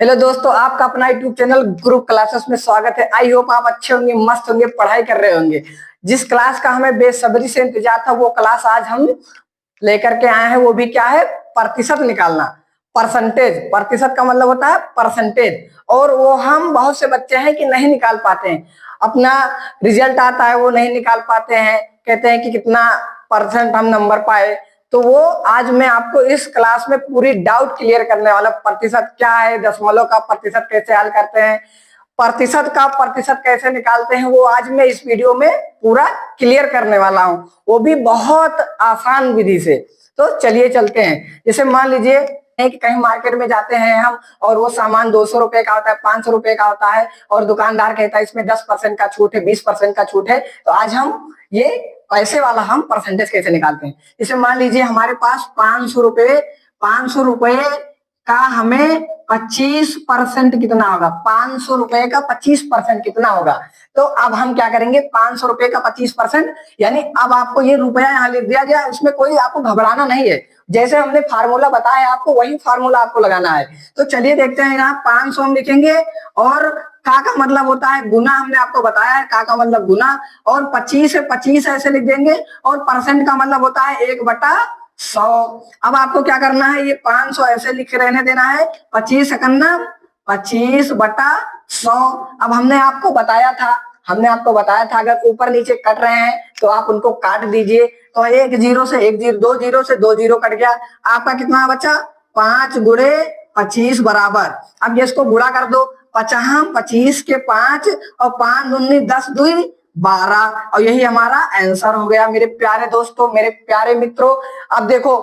Hello दोस्तों, आपका अपना यूट्यूब चैनल ग्रुप क्लासेस में स्वागत है। आई होप आप अच्छे होंगे, मस्त होंगे, पढ़ाई कर रहे होंगे। जिस क्लास का हमें बेसब्री से इंतजार था वो क्लास आज हम लेकर के आए हैं। वो भी क्या है? प्रतिशत निकालना। परसेंटेज, प्रतिशत का मतलब होता है परसेंटेज। और वो हम बहुत से बच्चे हैं कि नहीं निकाल पाते हैं। अपना रिजल्ट आता है वो नहीं निकाल पाते हैं, कहते हैं कि कितना परसेंट हम नंबर पाए। तो वो आज मैं आपको इस क्लास में पूरी डाउट क्लियर करने वाला। प्रतिशत क्या है, दशमलव का प्रतिशत कैसे हल करते हैं, प्रतिशत का प्रतिशत कैसे निकालते हैं, वो आज मैं इस वीडियो में पूरा क्लियर करने वाला हूं, वो भी बहुत आसान विधि से। तो चलिए चलते हैं। जैसे मान लीजिए कि कहीं मार्केट में जाते हैं हम, और वो सामान 200 रुपए का होता है, 500 रुपए का होता है, और दुकानदार कहता है इसमें 10% का छूट है, 20% का छूट है। तो आज हम ये पैसे वाला हम परसेंटेज कैसे निकालते हैं। जैसे मान लीजिए हमारे पास 500 रुपए का हमें 25% कितना होगा, 500 रुपए का 25% कितना होगा। तो अब हम क्या करेंगे, 500 रुपए का 25%, यानी अब आपको ये रुपया यहाँ लिख दिया गया, इसमें कोई आपको घबराना नहीं है। जैसे हमने फार्मूला बताया आपको, वही फार्मूला आपको लगाना है। तो चलिए देखते हैं। यहाँ 500 हम लिखेंगे, और का मतलब होता है गुना, हमने आपको बताया है का मतलब गुना। और 25 है, 25 ऐसे लिख देंगे। और परसेंट का मतलब होता है 1/100। अब आपको क्या करना है, ये 500 ऐसे लिख रहने देना है, 25 करना 25/100। अब हमने आपको बताया था अगर ऊपर नीचे कट रहे हैं तो आप उनको काट दीजिए। तो एक जीरो से एक जीरो, दो जीरो से दो जीरो कट गया, आपका कितना बचा, 5 गुणे 25 बराबर। अब ये इसको गुणा कर दो, 50 25 के 5 और 5 दूनी 10 2 12, और यही हमारा आंसर हो गया मेरे प्यारे दोस्तों, मेरे प्यारे मित्रों। अब देखो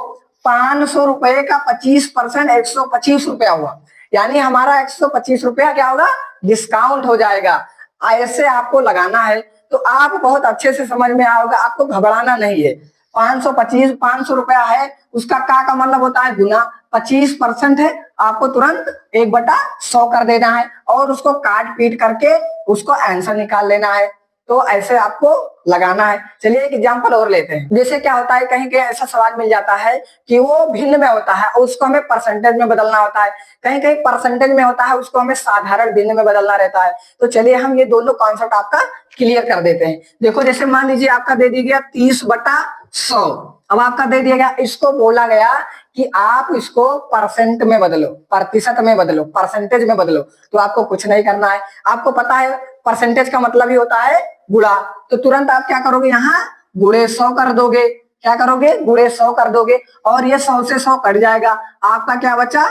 500 रुपए का 25%, 125 रुपया हुआ, यानी हमारा 125 रुपया क्या होगा, डिस्काउंट हो जाएगा। ऐसे आपको लगाना है तो आप बहुत अच्छे से समझ में आओगे, आपको घबराना नहीं है। 500 रुपया है, उसका का मतलब होता है गुना, 25% है, आपको तुरंत 1/100 कर देना है, और उसको काट पीट करके उसको आंसर निकाल लेना है। तो ऐसे आपको लगाना है। चलिए एक एग्जांपल और लेते हैं। जैसे क्या होता है, कहीं कहीं ऐसा सवाल मिल जाता है कि वो भिन्न में होता है, उसको हमें परसेंटेज में बदलना होता है। कहीं कहीं परसेंटेज में होता है, उसको हमें साधारण भिन्न में बदलना रहता है। तो चलिए हम ये दोनों कॉन्सेप्ट आपका क्लियर कर देते हैं। देखो जैसे मान लीजिए आपका दे दिया गया 30/100। अब आपका दे दिया गया, इसको बोला गया कि आप इसको परसेंट में बदलो, प्रतिशत में बदलो, परसेंटेज में बदलो। तो आपको कुछ नहीं करना है। आपको पता है परसेंटेज का मतलब ही होता है गुणा। तो तुरंत आप क्या करोगे, यहाँ गुणे 100 कर दोगे। क्या करोगे, गुणे 100 कर दोगे, और ये 100 से 100 कट जाएगा, आपका क्या बचा,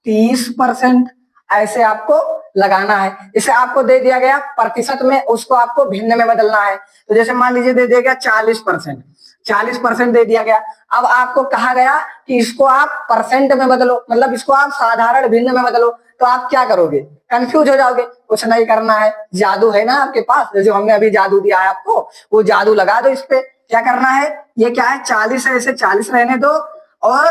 30%। ऐसे आपको लगाना है। इसे आपको दे दिया गया प्रतिशत में, उसको आपको भिन्न में बदलना है। तो जैसे मान लीजिए दे दिया गया 40%, 40% दे दिया गया। अब आपको कहा गया कि इसको आप परसेंट में बदलो, मतलब इसको आप साधारण भिन्न में बदलो। तो आप क्या करोगे, कंफ्यूज हो जाओगे। कुछ नहीं करना है, जादू है ना आपके पास, जो हमने अभी जादू दिया है आपको, वो जादू लगा दो इस पे। क्या करना है, ये क्या है 40 है, इसे 40 रहने दो, और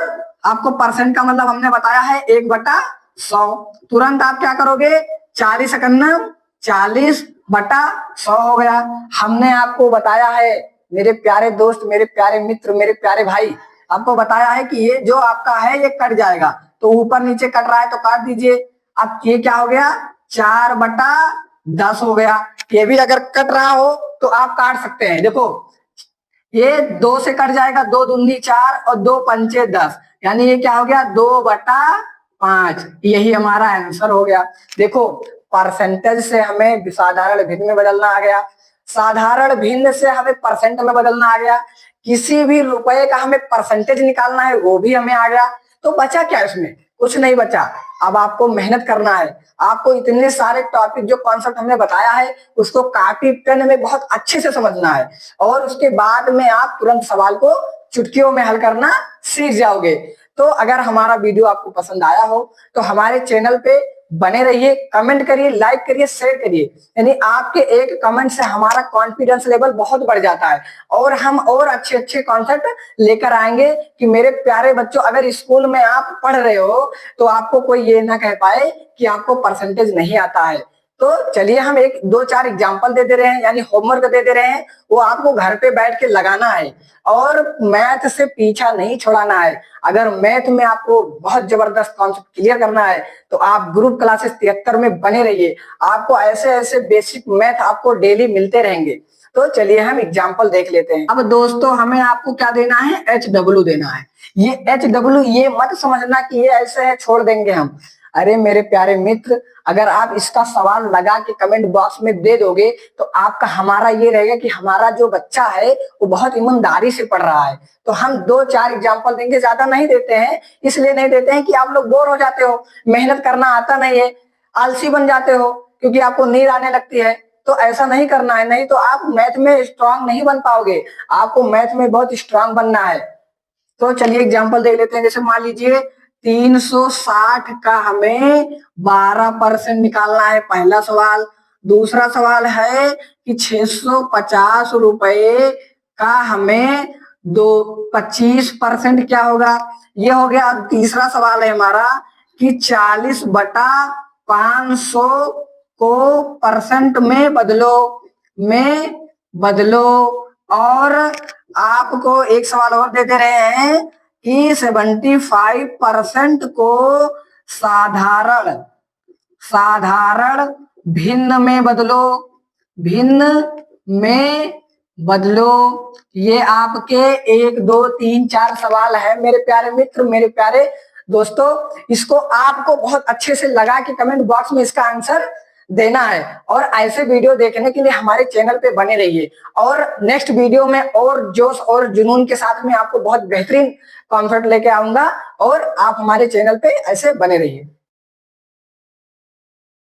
आपको परसेंट का मतलब हमने बताया है 1/100। तुरंत आप क्या करोगे, 40 करना 40/100 हो गया। हमने आपको बताया है मेरे प्यारे दोस्त, मेरे प्यारे मित्र, मेरे प्यारे भाई, आपको बताया है कि ये जो आपका है ये कट जाएगा। तो ऊपर नीचे कट रहा है तो काट दीजिए। अब ये क्या हो गया, 4/10 हो गया। ये भी अगर कट रहा हो तो आप काट सकते हैं। देखो ये 2 से कट जाएगा, 2 दूनी 4 और 2 पंचे 10, यानी ये क्या हो गया, 2/5। यही हमारा आंसर हो गया। देखो परसेंटेज से हमें साधारण भिन्न में बदलना आ गया, साधारण भिन्न से हमें परसेंट में बदलना आ गया, किसी भी रुपए का हमें परसेंटेज निकालना है वो भी हमें आ गया। तो बचा क्या इसमें, कुछ नहीं बचा। अब आपको मेहनत करना है, आपको इतने सारे टॉपिक जो कॉन्सेप्ट हमने बताया है उसको कॉपी पेन में बहुत अच्छे से समझना है, और उसके बाद में आप तुरंत सवाल को चुटकियों में हल करना सीख जाओगे। तो अगर हमारा वीडियो आपको पसंद आया हो तो हमारे चैनल पे बने रहिए, कमेंट करिए, लाइक करिए, शेयर करिए। यानी आपके एक कमेंट से हमारा कॉन्फिडेंस लेवल बहुत बढ़ जाता है, और हम और अच्छे अच्छे कॉन्सेप्ट लेकर आएंगे कि मेरे प्यारे बच्चों, अगर स्कूल में आप पढ़ रहे हो तो आपको कोई ये ना कह पाए कि आपको परसेंटेज नहीं आता है। तो चलिए हम एक दो चार एग्जाम्पल दे दे रहे हैं, यानी होमवर्क दे दे रहे हैं, वो आपको घर पे बैठ के लगाना है और मैथ से पीछा नहीं छुड़ाना है। अगर मैथ में आपको बहुत जबरदस्त कॉन्सेप्ट क्लियर करना है तो आप ग्रुप क्लासेस 73 में बने रहिए। आपको ऐसे ऐसे बेसिक मैथ आपको डेली मिलते रहेंगे। तो चलिए हम एग्जाम्पल देख लेते हैं। अब दोस्तों हमें आपको क्या देना है, HW देना है। ये HW ये मत समझना कि ये ऐसे है छोड़ देंगे हम। अरे मेरे प्यारे मित्र, अगर आप इसका सवाल लगा के कमेंट बॉक्स में दे दोगे तो आपका हमारा ये रहेगा कि हमारा जो बच्चा है वो बहुत ईमानदारी से पढ़ रहा है। तो हम दो चार एग्जाम्पल देंगे, ज्यादा नहीं देते हैं। इसलिए नहीं देते हैं कि आप लोग बोर हो जाते हो, मेहनत करना आता नहीं है, आलसी बन जाते हो क्योंकि आपको नींद आने लगती है। तो ऐसा नहीं करना है, नहीं तो आप मैथ में स्ट्रांग नहीं बन पाओगे। आपको मैथ में बहुत स्ट्रांग बनना है। तो चलिए एग्जाम्पल देख लेते हैं। जैसे मान लीजिए 360 का हमें 12% निकालना है, पहला सवाल। दूसरा सवाल है कि 650 रुपए का हमें 25% क्या होगा, ये हो गया। अब तीसरा सवाल है हमारा कि 40/500 को परसेंट में बदलो। और आपको एक सवाल और दे दे रहे हैं कि 75% को साधारण भिन्न में बदलो। ये आपके 1 2 3 4 सवाल है मेरे प्यारे मित्र, मेरे प्यारे दोस्तों। इसको आपको बहुत अच्छे से लगा के कमेंट बॉक्स में इसका आंसर देना है। और ऐसे वीडियो देखने के लिए हमारे चैनल पे बने रहिए। और नेक्स्ट वीडियो में और जोश और जुनून के साथ में आपको बहुत बेहतरीन कॉन्सेप्ट लेके आऊंगा, और आप हमारे चैनल पे ऐसे बने रहिए।